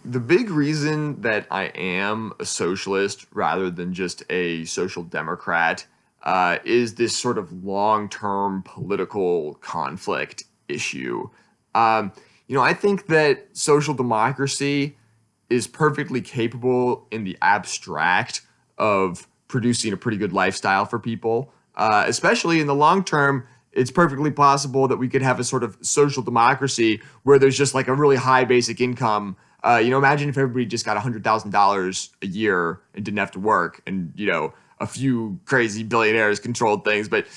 the big reason that I am a socialist rather than just a social democrat is this sort of long-term political conflict issue. Um, I think that social democracy is perfectly capable in the abstract of producing a pretty good lifestyle for people. Especially in the long term, it's perfectly possible that we could have a sort of social democracy where there's just like a really high basic income. Imagine if everybody just got $100,000 a year and didn't have to work, and a few crazy billionaires controlled things, but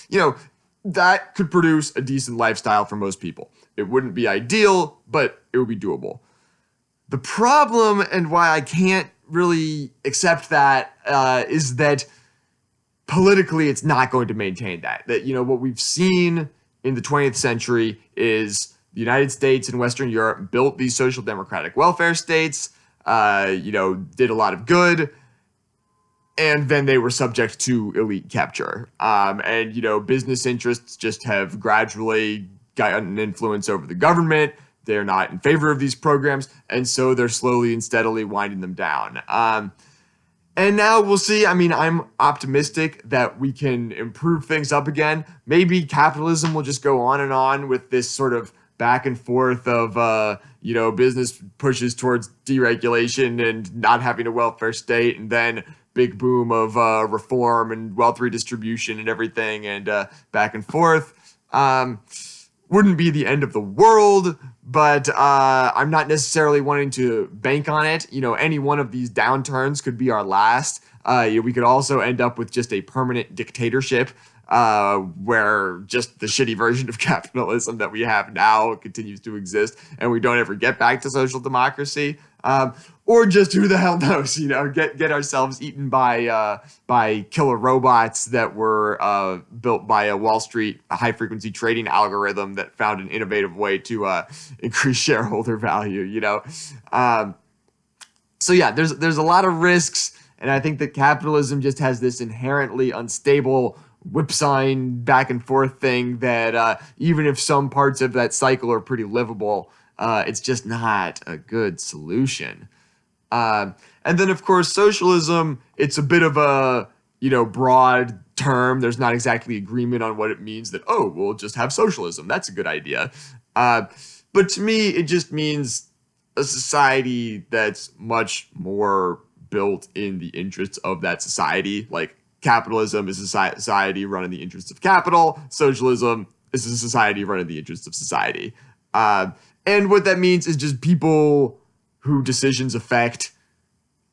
that could produce a decent lifestyle for most people. It wouldn't be ideal, but it would be doable. The problem, and why I can't really accept that, is that politically it's not going to maintain that. What we've seen in the 20th century is the United States and Western Europe built these social democratic welfare states, did a lot of good, and then they were subject to elite capture. Business interests just have gradually gotten an influence over the government. They're not in favor of these programs, and so they're slowly and steadily winding them down. And now we'll see. I mean, I'm optimistic that we can improve things up again. Maybe capitalism will just go on and on with this sort of back and forth of, business pushes towards deregulation and not having a welfare state, and then big boom of reform and wealth redistribution and everything, and back and forth. Wouldn't be the end of the world, but I'm not necessarily wanting to bank on it. Any one of these downturns could be our last. We could also end up with just a permanent dictatorship where just the shitty version of capitalism that we have now continues to exist, and we don't ever get back to social democracy. Or just who the hell knows, get ourselves eaten by killer robots that were built by a Wall Street high frequency trading algorithm that found an innovative way to increase shareholder value. So yeah, there's a lot of risks, and I think that capitalism just has this inherently unstable whipsawing back and forth thing that even if some parts of that cycle are pretty livable, it's just not a good solution. And then, of course, socialism, it's a bit of a, broad term. There's not exactly agreement on what it means that, we'll just have socialism. That's a good idea. But to me, it just means a society that's much more built in the interests of that society. Like capitalism is a society run in the interests of capital. Socialism is a society run in the interests of society. And what that means is just people who decisions affect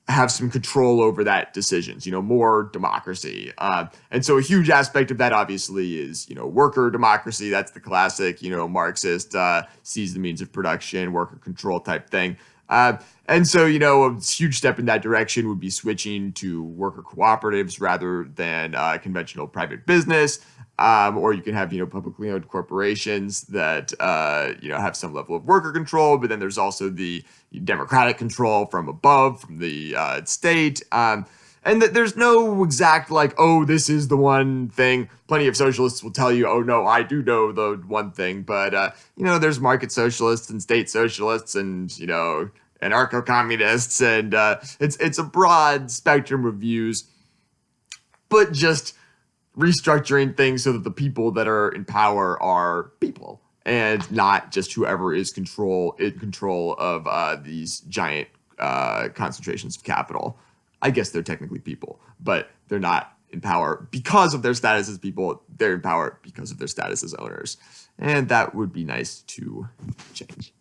have some control over that decisions, more democracy. And so a huge aspect of that obviously is, worker democracy. That's the classic, Marxist, seize the means of production, worker control type thing. And so, a huge step in that direction would be switching to worker cooperatives rather than conventional private business. Or you can have, publicly owned corporations that, have some level of worker control, but then there's also the democratic control from above, from the state. And that there's no exact this is the one thing. Plenty of socialists will tell you, oh, no, I do know the one thing. But, there's market socialists and state socialists and, anarcho-communists. And it's a broad spectrum of views. But just restructuring things so that the people that are in power are people and not just whoever is in control of these giant concentrations of capital. I guess they're technically people, but they're not in power because of their status as people. They're in power because of their status as owners. And that would be nice to change.